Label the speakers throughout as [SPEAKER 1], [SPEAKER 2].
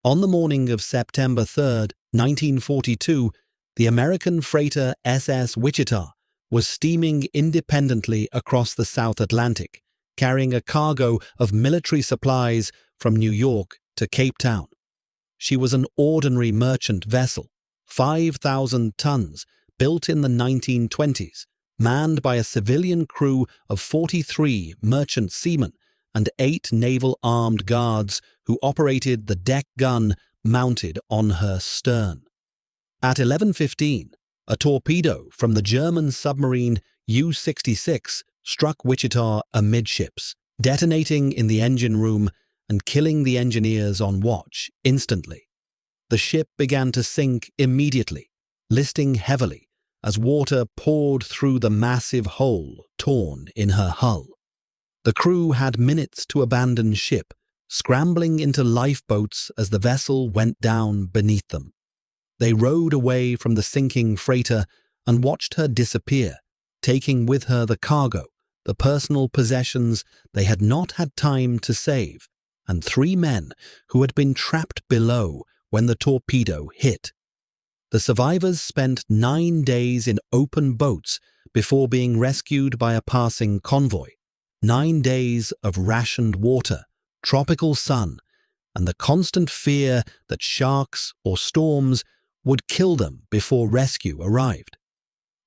[SPEAKER 1] On the morning of September 3, 1942, the American freighter SS Wichita was steaming independently across the South Atlantic, carrying a cargo of military supplies from New York to Cape Town. She was an ordinary merchant vessel, 5,000 tons, built in the 1920s, manned by a civilian crew of 43 merchant seamen and 8 naval armed guards who operated the deck gun mounted on her stern. At 11:15, a torpedo from the German submarine U-66 struck Wichita amidships, detonating in the engine room and killing the engineers on watch instantly. The ship began to sink immediately, listing heavily as water poured through the massive hole torn in her hull. The crew had minutes to abandon ship, scrambling into lifeboats as the vessel went down beneath them. They rowed away from the sinking freighter and watched her disappear, taking with her the cargo, the personal possessions they had not had time to save, and 3 men who had been trapped below when the torpedo hit. The survivors spent 9 days in open boats before being rescued by a passing convoy. 9 days of rationed water, tropical sun, and the constant fear that sharks or storms would kill them before rescue arrived.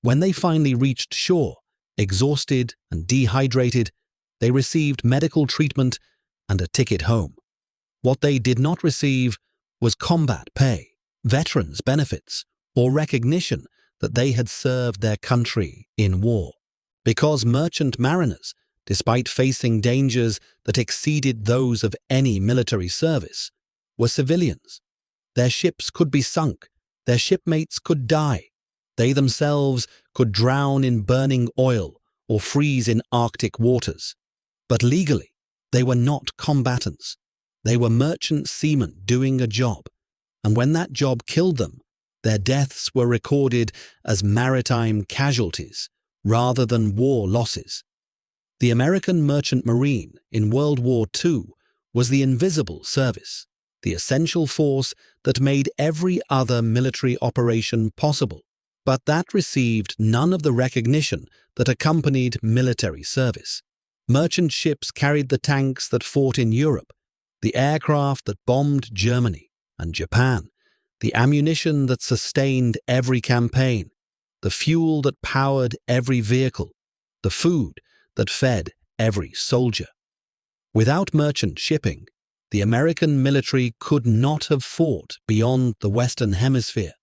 [SPEAKER 1] When they finally reached shore, exhausted and dehydrated, they received medical treatment and a ticket home. What they did not receive was combat pay, veterans' benefits, or recognition that they had served their country in war. Because merchant mariners, despite facing dangers that exceeded those of any military service, were civilians. Their ships could be sunk, their shipmates could die, they themselves could drown in burning oil or freeze in Arctic waters. But legally, they were not combatants. They were merchant seamen doing a job, and when that job killed them, their deaths were recorded as maritime casualties rather than war losses. The American Merchant Marine in World War II was the invisible service, the essential force that made every other military operation possible, but that received none of the recognition that accompanied military service. Merchant ships carried the tanks that fought in Europe, the aircraft that bombed Germany and Japan, the ammunition that sustained every campaign, the fuel that powered every vehicle, the food that fed every soldier. Without merchant shipping, the American military could not have fought beyond the Western Hemisphere.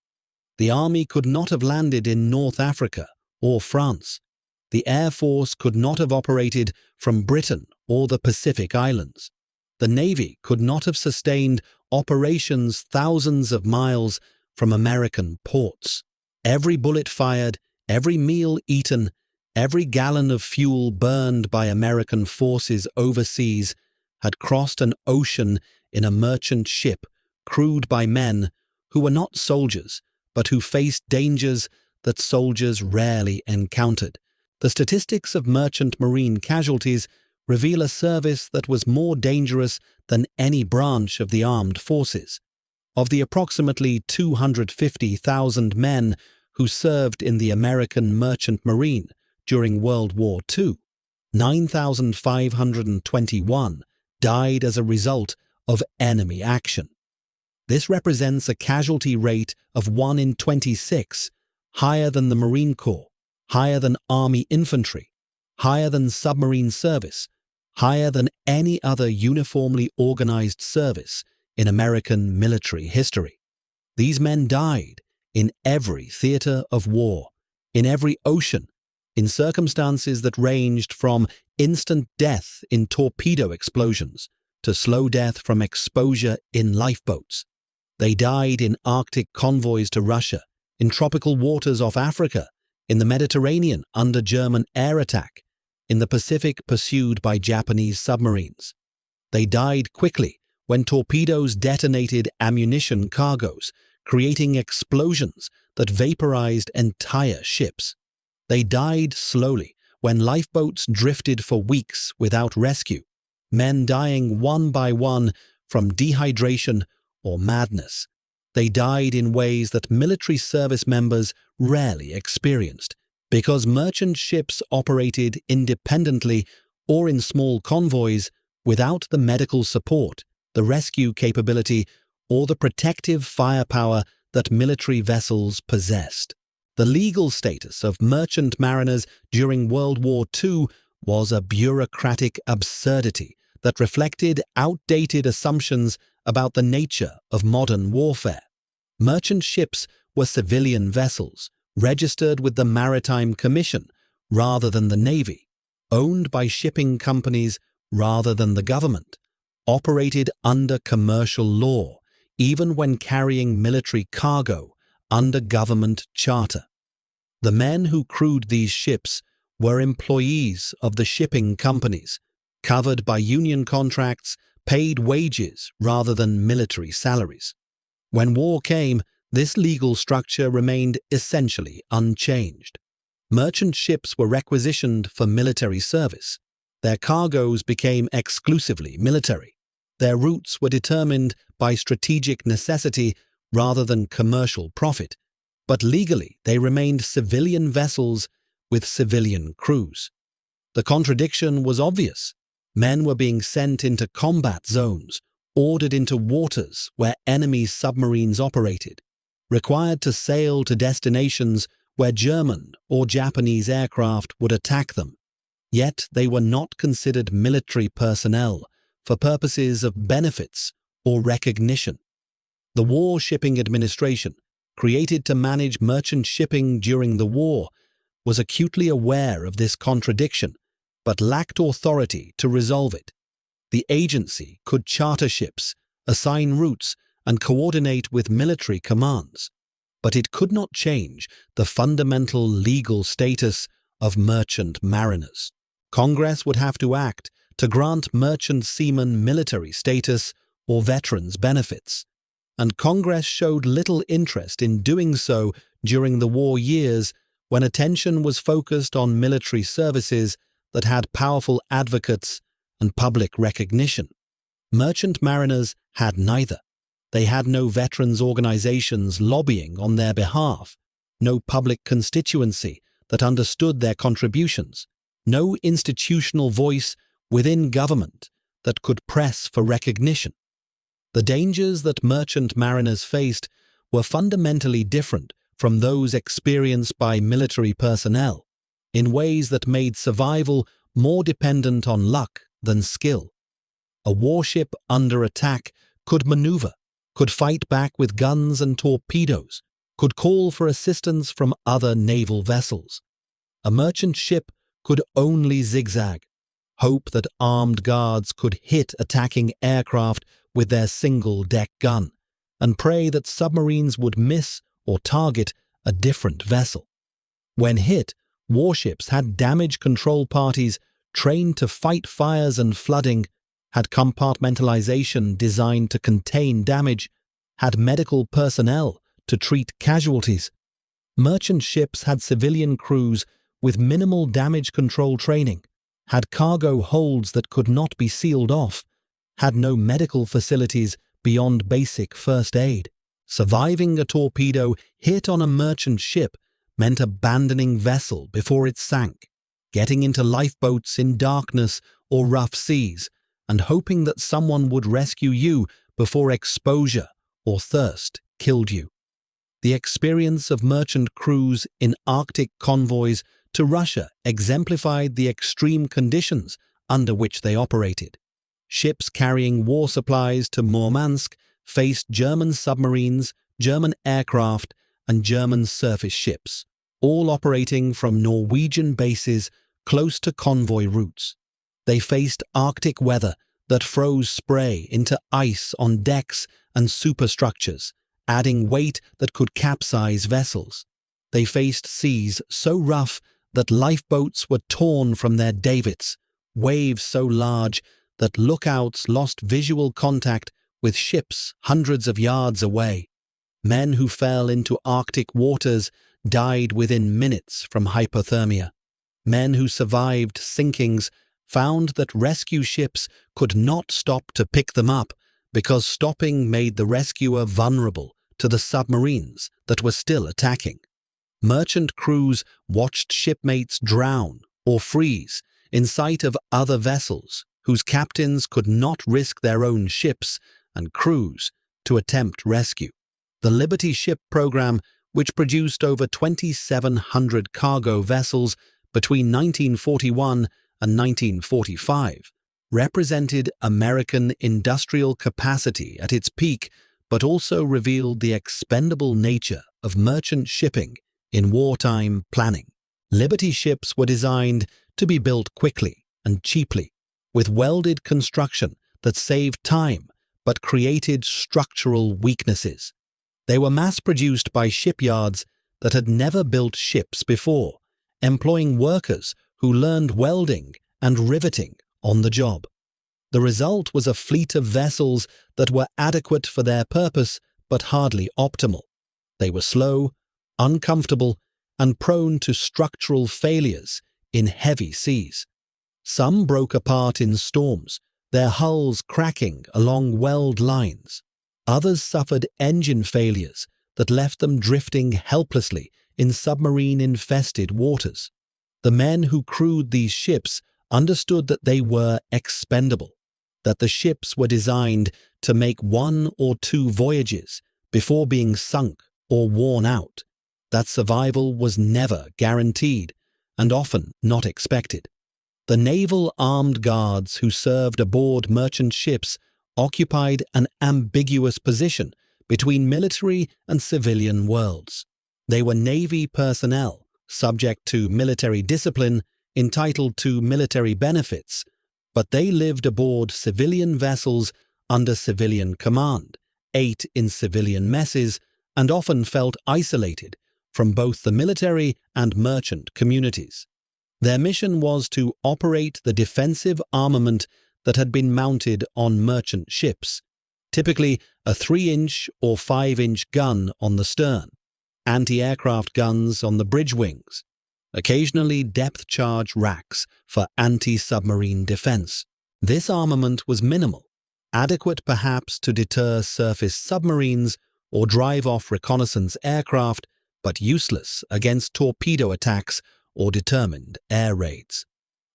[SPEAKER 1] The army could not have landed in North Africa or France. The Air Force could not have operated from Britain or the Pacific Islands. The Navy could not have sustained operations thousands of miles from American ports. Every bullet fired, every meal eaten, every gallon of fuel burned by American forces overseas had crossed an ocean in a merchant ship crewed by men who were not soldiers, but who faced dangers that soldiers rarely encountered. The statistics of merchant marine casualties reveal a service that was more dangerous than any branch of the armed forces. Of the approximately 250,000 men who served in the American Merchant Marine during World War II, 9,521 died as a result of enemy action. This represents a casualty rate of 1 in 26, higher than the Marine Corps, higher than Army infantry, higher than submarine service, higher than any other uniformly organized service in American military history. These men died in every theater of war, in every ocean, in circumstances that ranged from instant death in torpedo explosions to slow death from exposure in lifeboats. They died in Arctic convoys to Russia, in tropical waters off Africa, in the Mediterranean under German air attack, in the Pacific pursued by Japanese submarines. They died quickly when torpedoes detonated ammunition cargoes, creating explosions that vaporized entire ships. They died slowly when lifeboats drifted for weeks without rescue, men dying one by one from dehydration or madness. They died in ways that military service members rarely experienced, because merchant ships operated independently or in small convoys without the medical support, the rescue capability, or the protective firepower that military vessels possessed. The legal status of merchant mariners during World War II was a bureaucratic absurdity that reflected outdated assumptions about the nature of modern warfare. Merchant ships were civilian vessels, registered with the Maritime Commission rather than the Navy, owned by shipping companies rather than the government, operated under commercial law, even when carrying military cargo under government charter. The men who crewed these ships were employees of the shipping companies, covered by union contracts, paid wages rather than military salaries. When war came, this legal structure remained essentially unchanged. Merchant ships were requisitioned for military service. Their cargoes became exclusively military. Their routes were determined by strategic necessity rather than commercial profit, but legally they remained civilian vessels with civilian crews. The contradiction was obvious. Men were being sent into combat zones, ordered into waters where enemy submarines operated, required to sail to destinations where German or Japanese aircraft would attack them. Yet they were not considered military personnel for purposes of benefits or recognition. The War Shipping Administration, created to manage merchant shipping during the war, was acutely aware of this contradiction, but lacked authority to resolve it. The agency could charter ships, assign routes, and coordinate with military commands, but it could not change the fundamental legal status of merchant mariners. Congress would have to act to grant merchant seamen military status or veterans benefits, and Congress showed little interest in doing so during the war years when attention was focused on military services that had powerful advocates and public recognition. Merchant mariners had neither. They had no veterans organizations lobbying on their behalf, no public constituency that understood their contributions, no institutional voice within government that could press for recognition. The dangers that merchant mariners faced were fundamentally different from those experienced by military personnel, in ways that made survival more dependent on luck than skill. A warship under attack could maneuver, could fight back with guns and torpedoes, could call for assistance from other naval vessels. A merchant ship could only zigzag, hope that armed guards could hit attacking aircraft with their single-deck gun, and pray that submarines would miss or target a different vessel. When hit, warships had damage control parties trained to fight fires and flooding, had compartmentalization designed to contain damage, had medical personnel to treat casualties. Merchant ships had civilian crews with minimal damage control training, had cargo holds that could not be sealed off, had no medical facilities beyond basic first aid. Surviving a torpedo hit on a merchant ship meant abandoning vessel before it sank, getting into lifeboats in darkness or rough seas, and hoping that someone would rescue you before exposure or thirst killed you. The experience of merchant crews in Arctic convoys to Russia exemplified the extreme conditions under which they operated. Ships carrying war supplies to Murmansk faced German submarines, German aircraft, and German surface ships, all operating from Norwegian bases close to convoy routes. They faced Arctic weather that froze spray into ice on decks and superstructures, adding weight that could capsize vessels. They faced seas so rough that lifeboats were torn from their davits, waves so large that lookouts lost visual contact with ships hundreds of yards away. Men who fell into Arctic waters died within minutes from hypothermia. Men who survived sinkings found that rescue ships could not stop to pick them up because stopping made the rescuer vulnerable to the submarines that were still attacking. Merchant crews watched shipmates drown or freeze in sight of other vessels whose captains could not risk their own ships and crews to attempt rescue. The Liberty Ship program, which produced over 2,700 cargo vessels between 1941 and 1945, represented American industrial capacity at its peak, but also revealed the expendable nature of merchant shipping in wartime planning. Liberty ships were designed to be built quickly and cheaply, with welded construction that saved time but created structural weaknesses. They were mass-produced by shipyards that had never built ships before, employing workers who learned welding and riveting on the job. The result was a fleet of vessels that were adequate for their purpose but hardly optimal. They were slow, uncomfortable, and prone to structural failures in heavy seas. Some broke apart in storms, their hulls cracking along weld lines. Others suffered engine failures that left them drifting helplessly in submarine-infested waters. The men who crewed these ships understood that they were expendable, that the ships were designed to make 1 or 2 voyages before being sunk or worn out, that survival was never guaranteed and often not expected. The naval armed guards who served aboard merchant ships occupied an ambiguous position between military and civilian worlds. They were Navy personnel, subject to military discipline, entitled to military benefits, but they lived aboard civilian vessels under civilian command, ate in civilian messes, and often felt isolated from both the military and merchant communities. Their mission was to operate the defensive armament that had been mounted on merchant ships, typically a 3-inch or 5-inch gun on the stern, anti-aircraft guns on the bridge wings, occasionally depth-charge racks for anti-submarine defense. This armament was minimal, adequate perhaps to deter surface submarines or drive off reconnaissance aircraft, but useless against torpedo attacks or determined air raids.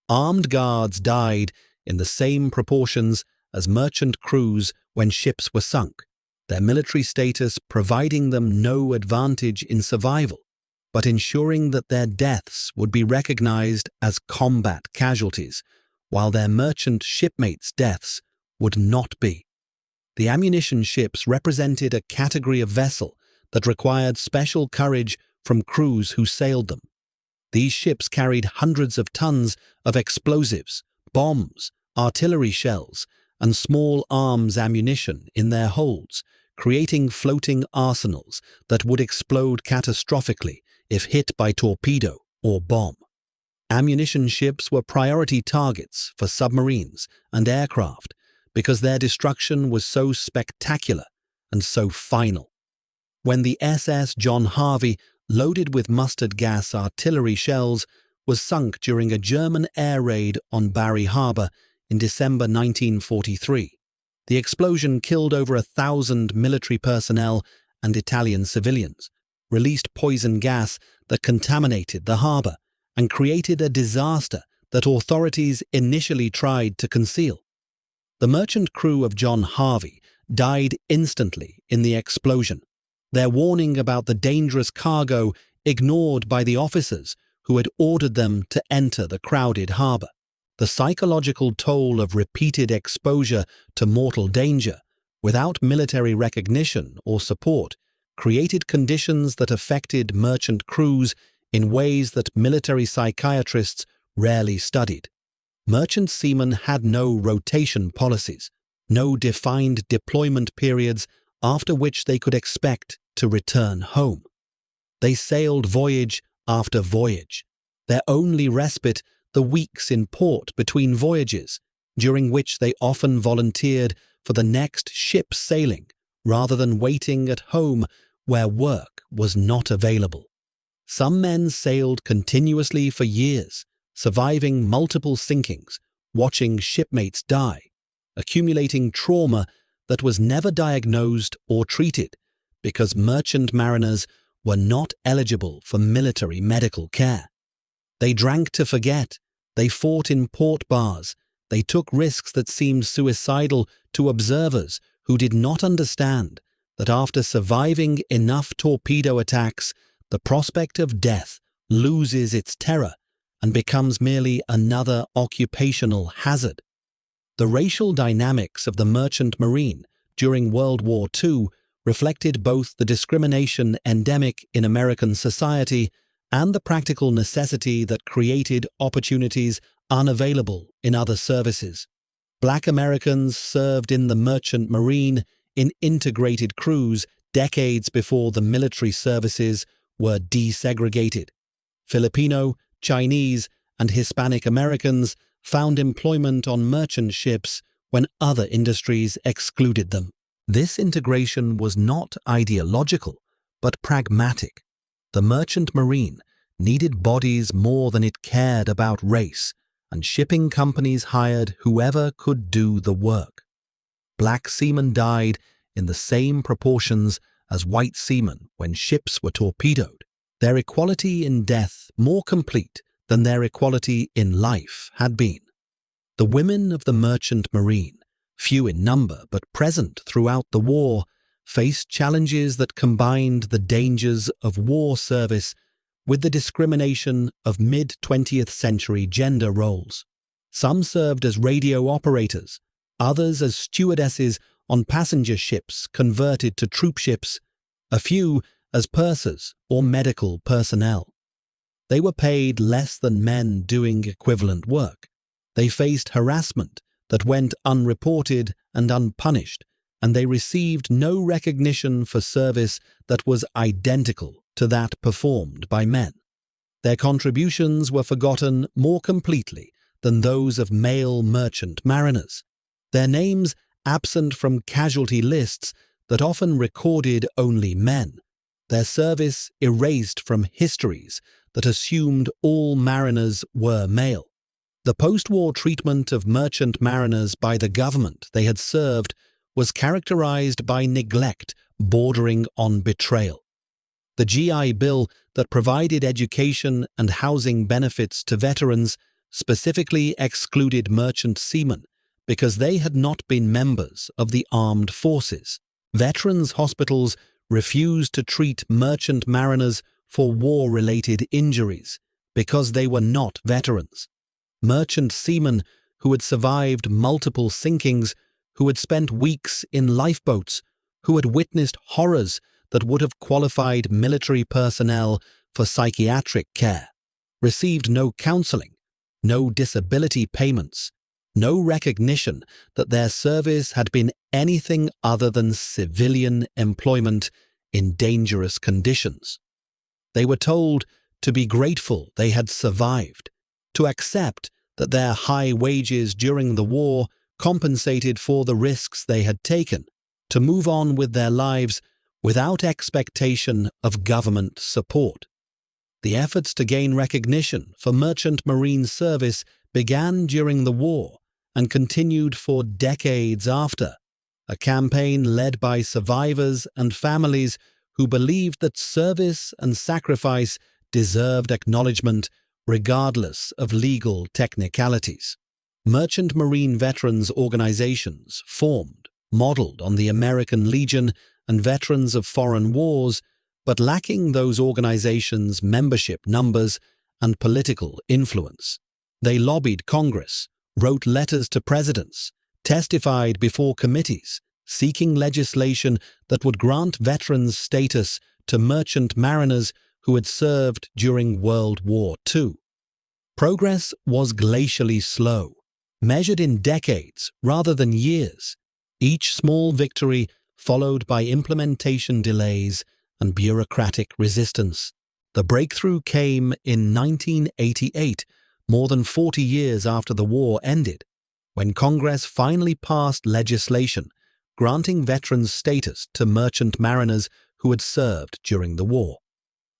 [SPEAKER 1] Armed guards died in the same proportions as merchant crews when ships were sunk, their military status providing them no advantage in survival, but ensuring that their deaths would be recognized as combat casualties, while their merchant shipmates' deaths would not be. The ammunition ships represented a category of vessel that required special courage from crews who sailed them. These ships carried hundreds of tons of explosives, bombs, artillery shells, and small arms ammunition in their holds, creating floating arsenals that would explode catastrophically if hit by torpedo or bomb. Ammunition ships were priority targets for submarines and aircraft because their destruction was so spectacular and so final. When the SS John Harvey, loaded with mustard gas artillery shells, was sunk during a German air raid on Bari Harbor in December 1943. The explosion killed over 1,000 military personnel and Italian civilians, released poison gas that contaminated the harbor, and created a disaster that authorities initially tried to conceal. The merchant crew of John Harvey died instantly in the explosion, their warning about the dangerous cargo ignored by the officers who had ordered them to enter the crowded harbor. The psychological toll of repeated exposure to mortal danger, without military recognition or support, created conditions that affected merchant crews in ways that military psychiatrists rarely studied. Merchant seamen had no rotation policies, no defined deployment periods after which they could expect to return home. They sailed voyage after voyage, their only respite the weeks in port between voyages, during which they often volunteered for the next ship sailing rather than waiting at home where work was not available. Some men sailed continuously for years, surviving multiple sinkings, watching shipmates die, accumulating trauma that was never diagnosed or treated because merchant mariners were not eligible for military medical care. They drank to forget, they fought in port bars, they took risks that seemed suicidal to observers who did not understand that after surviving enough torpedo attacks, the prospect of death loses its terror and becomes merely another occupational hazard. The racial dynamics of the merchant marine during World War II reflected both the discrimination endemic in American society and the practical necessity that created opportunities unavailable in other services. Black Americans served in the merchant marine in integrated crews decades before the military services were desegregated. Filipino, Chinese, and Hispanic Americans found employment on merchant ships when other industries excluded them. This integration was not ideological, but pragmatic. The merchant marine needed bodies more than it cared about race, and shipping companies hired whoever could do the work. Black seamen died in the same proportions as white seamen when ships were torpedoed, their equality in death more complete than their equality in life had been. The women of the merchant marine, few in number but present throughout the war, faced challenges that combined the dangers of war service with the discrimination of mid-20th century gender roles. Some served as radio operators, others as stewardesses on passenger ships converted to troop ships, a few as pursers or medical personnel. They were paid less than men doing equivalent work. They faced harassment that went unreported and unpunished, and they received no recognition for service that was identical to that performed by men. Their contributions were forgotten more completely than those of male merchant mariners, their names absent from casualty lists that often recorded only men, their service erased from histories that assumed all mariners were male. The post-war treatment of merchant mariners by the government they had served was characterized by neglect bordering on betrayal. The GI Bill that provided education and housing benefits to veterans specifically excluded merchant seamen because they had not been members of the armed forces. Veterans' hospitals refused to treat merchant mariners for war-related injuries because they were not veterans. Merchant seamen who had survived multiple sinkings, who had spent weeks in lifeboats, who had witnessed horrors that would have qualified military personnel for psychiatric care, received no counseling, no disability payments, no recognition that their service had been anything other than civilian employment in dangerous conditions. They were told to be grateful they had survived, to accept that their high wages during the war compensated for the risks they had taken, to move on with their lives without expectation of government support. The efforts to gain recognition for merchant marine service began during the war and continued for decades after, a campaign led by survivors and families who believed that service and sacrifice deserved acknowledgement regardless of legal technicalities. Merchant marine veterans organizations formed, modeled on the American Legion and veterans of foreign wars, but lacking those organizations' membership numbers and political influence. They lobbied Congress, wrote letters to presidents, testified before committees, seeking legislation that would grant veterans status to merchant mariners who had served during World War II. Progress was glacially slow, measured in decades rather than years, each small victory followed by implementation delays and bureaucratic resistance. The breakthrough came in 1988, more than 40 years after the war ended, when Congress finally passed legislation granting veterans status to merchant mariners who had served during the war.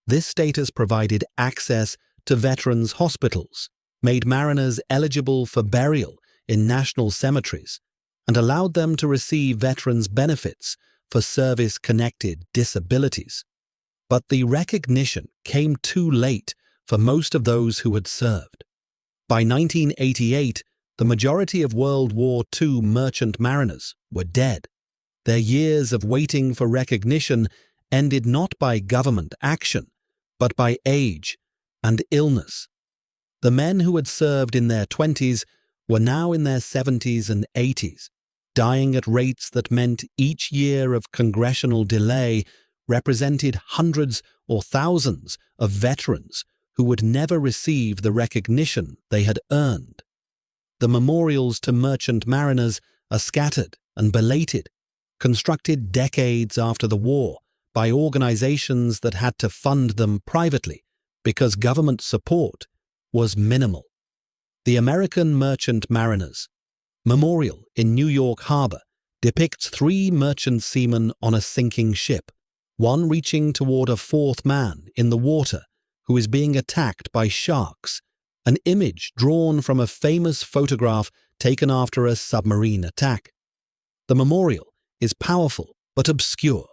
[SPEAKER 1] This status provided access to veterans' hospitals, made mariners eligible for burial in national cemeteries, and allowed them to receive veterans' benefits for service-connected disabilities. But the recognition came too late for most of those who had served. By 1988, the majority of World War II merchant mariners were dead. Their years of waiting for recognition ended not by government action, but by age and illness. The men who had served in their 20s were now in their 70s and 80s, dying at rates that meant each year of congressional delay represented hundreds or thousands of veterans who would never receive the recognition they had earned. The memorials to merchant mariners are scattered and belated, constructed decades after the war by organizations that had to fund them privately because government support was minimal. The American Merchant Mariners Memorial in New York Harbor depicts 3 merchant seamen on a sinking ship, one reaching toward a fourth man in the water who is being attacked by sharks, an image drawn from a famous photograph taken after a submarine attack. The memorial is powerful but obscure,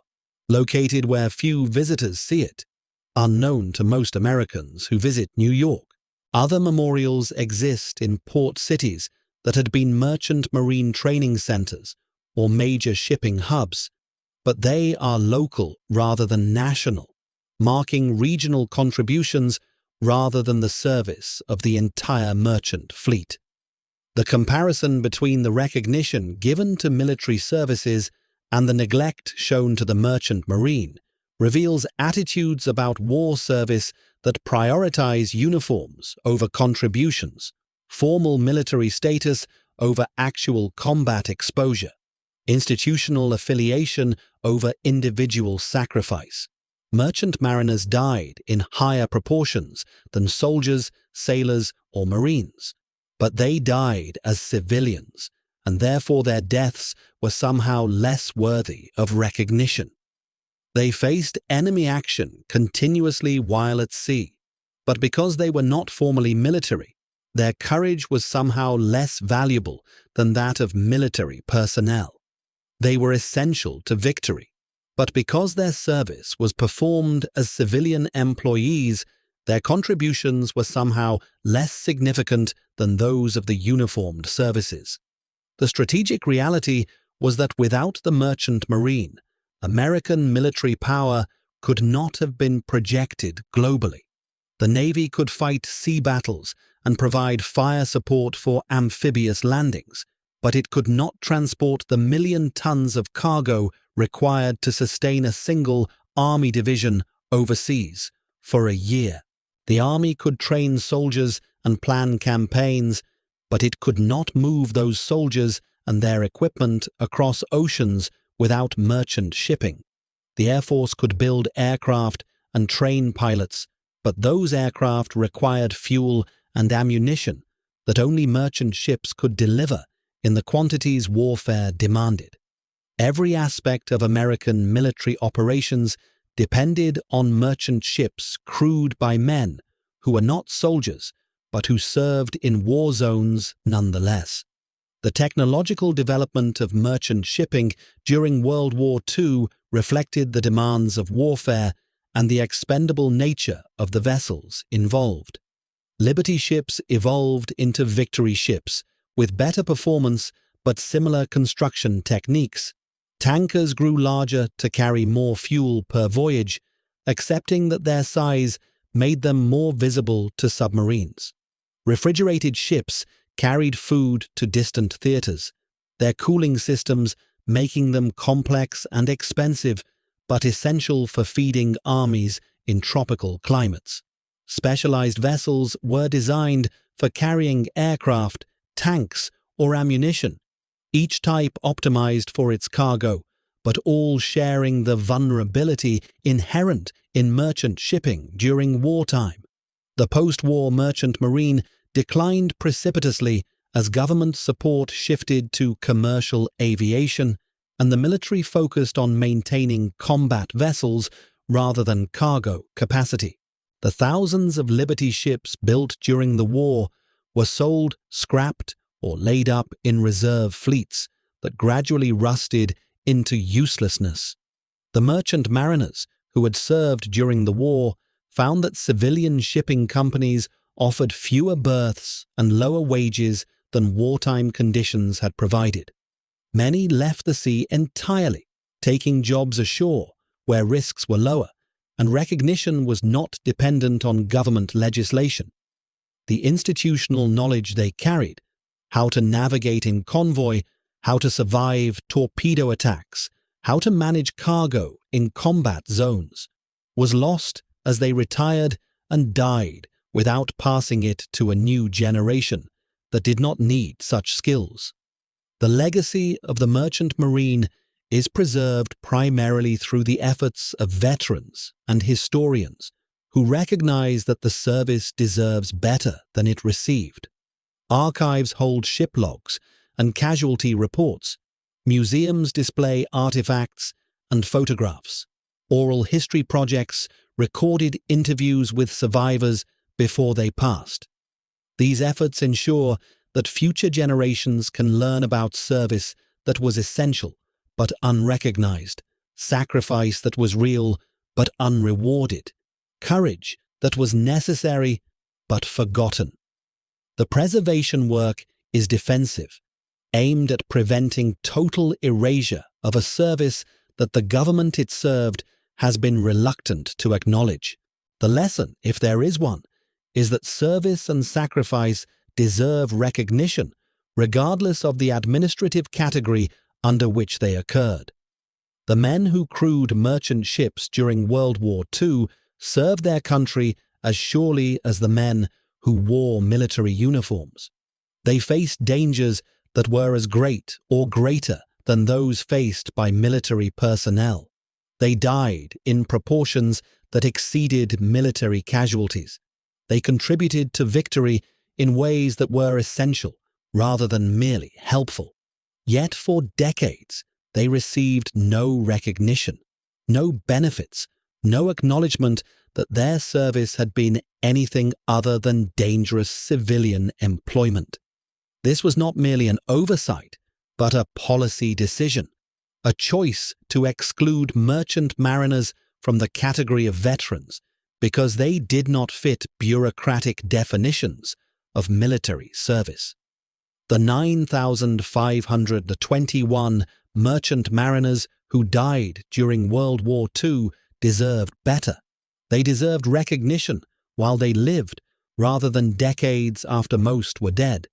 [SPEAKER 1] located where few visitors see it, unknown to most Americans who visit New York. Other memorials exist in port cities that had been merchant marine training centers or major shipping hubs, but they are local rather than national, marking regional contributions rather than the service of the entire merchant fleet. The comparison between the recognition given to military services and the neglect shown to the merchant marine reveals attitudes about war service that prioritize uniforms over contributions, formal military status over actual combat exposure, institutional affiliation over individual sacrifice. Merchant mariners died in higher proportions than soldiers, sailors, or marines, but they died as civilians, and therefore their deaths were somehow less worthy of recognition. They faced enemy action continuously while at sea, but because they were not formally military, their courage was somehow less valuable than that of military personnel. They were essential to victory, but because their service was performed as civilian employees, their contributions were somehow less significant than those of the uniformed services. The strategic reality was that without the merchant marine, American military power could not have been projected globally. The Navy could fight sea battles and provide fire support for amphibious landings, but it could not transport the 1 million tons of cargo required to sustain a single Army division overseas for a year. The Army could train soldiers and plan campaigns, but it could not move those soldiers and their equipment across oceans without merchant shipping. The Air Force could build aircraft and train pilots, but those aircraft required fuel and ammunition that only merchant ships could deliver in the quantities warfare demanded. Every aspect of American military operations depended on merchant ships crewed by men who were not soldiers but who served in war zones nonetheless. The technological development of merchant shipping during World War II reflected the demands of warfare and the expendable nature of the vessels involved. Liberty ships evolved into victory ships with better performance but similar construction techniques. Tankers grew larger to carry more fuel per voyage, accepting that their size made them more visible to submarines. Refrigerated ships carried food to distant theaters, their cooling systems making them complex and expensive, but essential for feeding armies in tropical climates. Specialized vessels were designed for carrying aircraft, tanks, or ammunition, each type optimized for its cargo, but all sharing the vulnerability inherent in merchant shipping during wartime. The post-war merchant marine declined precipitously as government support shifted to commercial aviation, and the military focused on maintaining combat vessels rather than cargo capacity. The thousands of Liberty ships built during the war were sold, scrapped, or laid up in reserve fleets that gradually rusted into uselessness. The merchant mariners who had served during the war found that civilian shipping companies offered fewer berths and lower wages than wartime conditions had provided. Many left the sea entirely, taking jobs ashore where risks were lower and recognition was not dependent on government legislation. The institutional knowledge they carried, how to navigate in convoy, how to survive torpedo attacks, how to manage cargo in combat zones, was lost as they retired and died without passing it to a new generation that did not need such skills. The legacy of the merchant marine is preserved primarily through the efforts of veterans and historians who recognize that the service deserves better than it received. Archives hold ship logs and casualty reports. Museums display artifacts and photographs. Oral history projects recorded interviews with survivors before they passed. These efforts ensure that future generations can learn about service that was essential but unrecognized, sacrifice that was real but unrewarded, courage that was necessary but forgotten. The preservation work is defensive, aimed at preventing total erasure of a service that the government it served has been reluctant to acknowledge. The lesson, if there is one, is that service and sacrifice deserve recognition, regardless of the administrative category under which they occurred. The men who crewed merchant ships during World War II served their country as surely as the men who wore military uniforms. They faced dangers that were as great or greater than those faced by military personnel. They died in proportions that exceeded military casualties. They contributed to victory in ways that were essential rather than merely helpful. Yet for decades, they received no recognition, no benefits, no acknowledgement that their service had been anything other than dangerous civilian employment. This was not merely an oversight, but a policy decision, a choice to exclude merchant mariners from the category of veterans because they did not fit bureaucratic definitions of military service. The 9,521 merchant mariners who died during World War II deserved better. They deserved recognition while they lived rather than decades after most were dead.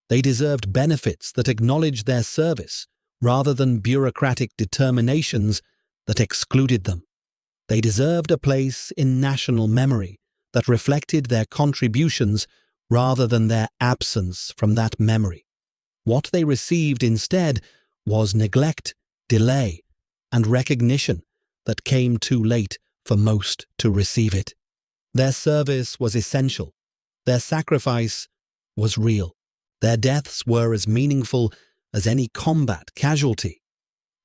[SPEAKER 1] They deserved benefits that acknowledged their service rather than bureaucratic determinations that excluded them. They deserved a place in national memory that reflected their contributions rather than their absence from that memory. What they received instead was neglect, delay, and recognition that came too late for most to receive it. Their service was essential. Their sacrifice was real. Their deaths were as meaningful as any combat casualty.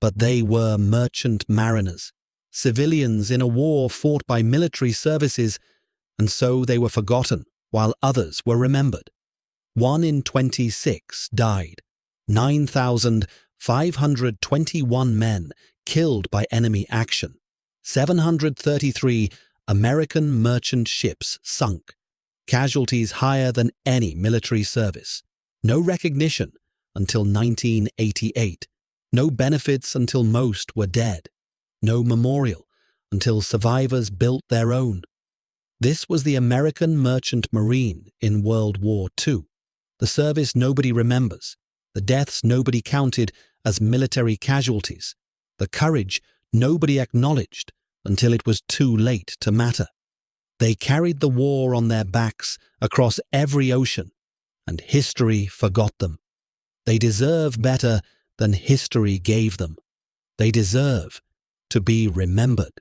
[SPEAKER 1] But they were merchant mariners, civilians in a war fought by military services, and so they were forgotten while others were remembered. 1 in 26 died. 9,521 men killed by enemy action. 733 American merchant ships sunk. Casualties higher than any military service. No recognition until 1988. No benefits until most were dead. No memorial until survivors built their own. This was the American merchant marine in World War II. The service nobody remembers. The deaths nobody counted as military casualties. The courage nobody acknowledged until it was too late to matter. They carried the war on their backs across every ocean, and history forgot them. They deserve better than history gave them. They deserve to be remembered.